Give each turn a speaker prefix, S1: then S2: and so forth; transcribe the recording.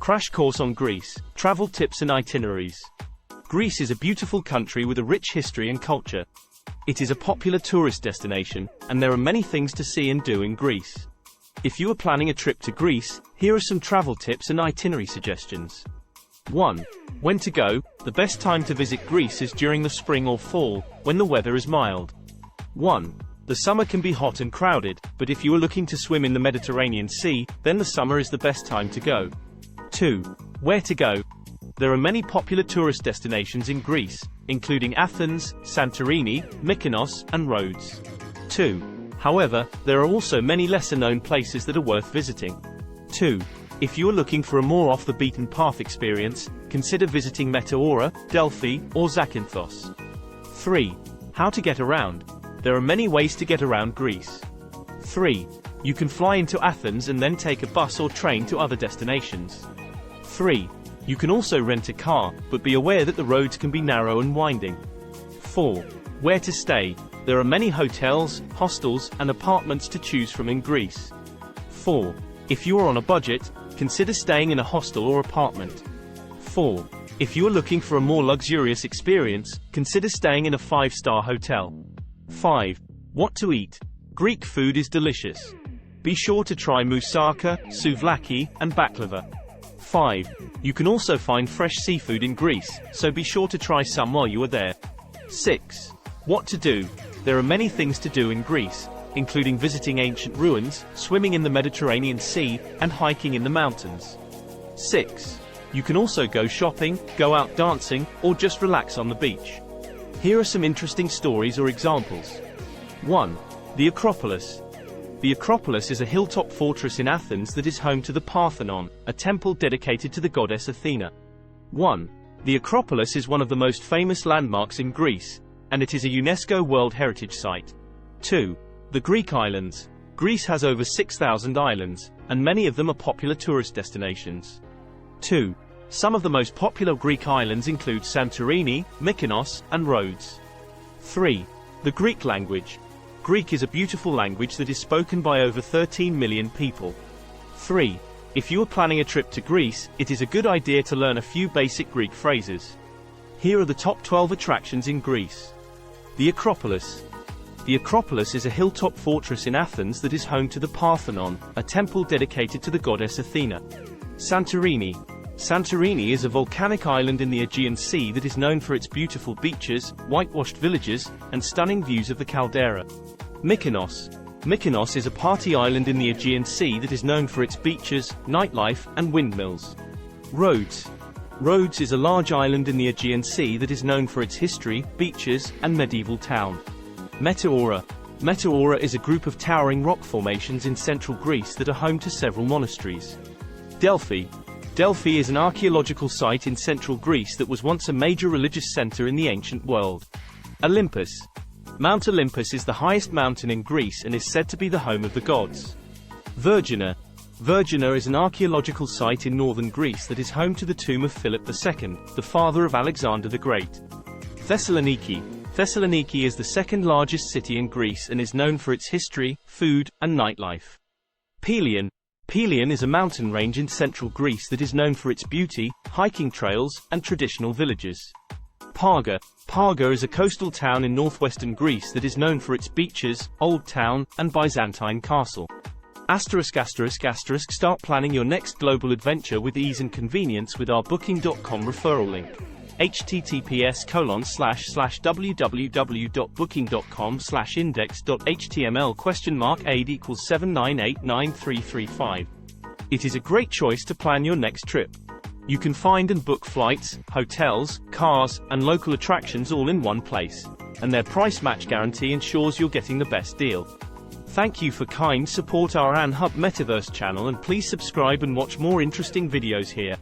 S1: Crash course on Greece, travel tips and itineraries. Greece is a beautiful country with a rich history and culture. It is a popular tourist destination, and there are many things to see and do in Greece. If you are planning a trip to Greece, here are some travel tips and itinerary suggestions. 1. When to go. The best time to visit Greece is during the spring or fall, when the weather is mild. 1. The summer can be hot and crowded, but if you are looking to swim in the Mediterranean Sea, then the summer is the best time to go. 2. Where to go. There are many popular tourist destinations in Greece, including Athens, Santorini, Mykonos, and Rhodes. 2. However, there are also many lesser-known places that are worth visiting. 2. If you are looking for a more off-the-beaten-path experience, consider visiting Meteora, Delphi, or Zakynthos. 3. How to get around. There are many ways to get around Greece. 3. You can fly into Athens and then take a bus or train to other destinations. 3. You can also rent a car, but be aware that the roads can be narrow and winding. 4. Where to stay. There are many hotels, hostels, and apartments to choose from in Greece. 4. If you are on a budget, consider staying in a hostel or apartment. 4. If you are looking for a more luxurious experience, consider staying in a 5-star hotel. 5. What to eat. Greek food is delicious. Be sure to try moussaka, souvlaki, and baklava. 5. You can also find fresh seafood in Greece, so be sure to try some while you are there. 6. What to do. There are many things to do in Greece, including visiting ancient ruins, swimming in the Mediterranean Sea, and hiking in the mountains. 6. You can also go shopping, go out dancing, or just relax on the beach. Here are some interesting stories or examples. 1. The Acropolis. The Acropolis is a hilltop fortress in Athens that is home to the Parthenon, a temple dedicated to the goddess Athena. 1. The Acropolis is one of the most famous landmarks in Greece, and it is a UNESCO World Heritage Site. 2. The Greek Islands. Greece has over 6,000 islands, and many of them are popular tourist destinations. 2. Some of the most popular Greek islands include Santorini, Mykonos, and Rhodes. 3. The Greek language. Greek is a beautiful language that is spoken by over 13 million people. 3. If you are planning a trip to Greece, it is a good idea to learn a few basic Greek phrases. Here are the top 12 attractions in Greece. The Acropolis. The Acropolis is a hilltop fortress in Athens that is home to the Parthenon, a temple dedicated to the goddess Athena. Santorini. Santorini is a volcanic island in the Aegean Sea that is known for its beautiful beaches, whitewashed villages, and stunning views of the caldera. Mykonos. Mykonos is a party island in the Aegean Sea that is known for its beaches, nightlife, and windmills. Rhodes. Rhodes is a large island in the Aegean Sea that is known for its history, beaches, and medieval town. Meteora. Meteora is a group of towering rock formations in central Greece that are home to several monasteries. Delphi. Delphi is an archaeological site in central Greece that was once a major religious center in the ancient world. Olympus. Mount Olympus is the highest mountain in Greece and is said to be the home of the gods. Vergina. Vergina is an archaeological site in northern Greece that is home to the tomb of Philip II, the father of Alexander the Great. Thessaloniki. Thessaloniki is the second largest city in Greece and is known for its history, food, and nightlife. Pelion. Pelion is a mountain range in central Greece that is known for its beauty, hiking trails, and traditional villages. Parga. Parga is a coastal town in northwestern Greece that is known for its beaches, old town, and Byzantine castle. ******. Start planning your next global adventure with ease and convenience with our Booking.com referral link. https://www.booking.com/index.html?aid = 7989335. It is a great choice to plan your next trip. You can find and book flights, hotels, cars, and local attractions all in one place, and their price match guarantee ensures you're getting the best deal. Thank you for kind support our AnHub Metaverse channel, and please subscribe and watch more interesting videos here.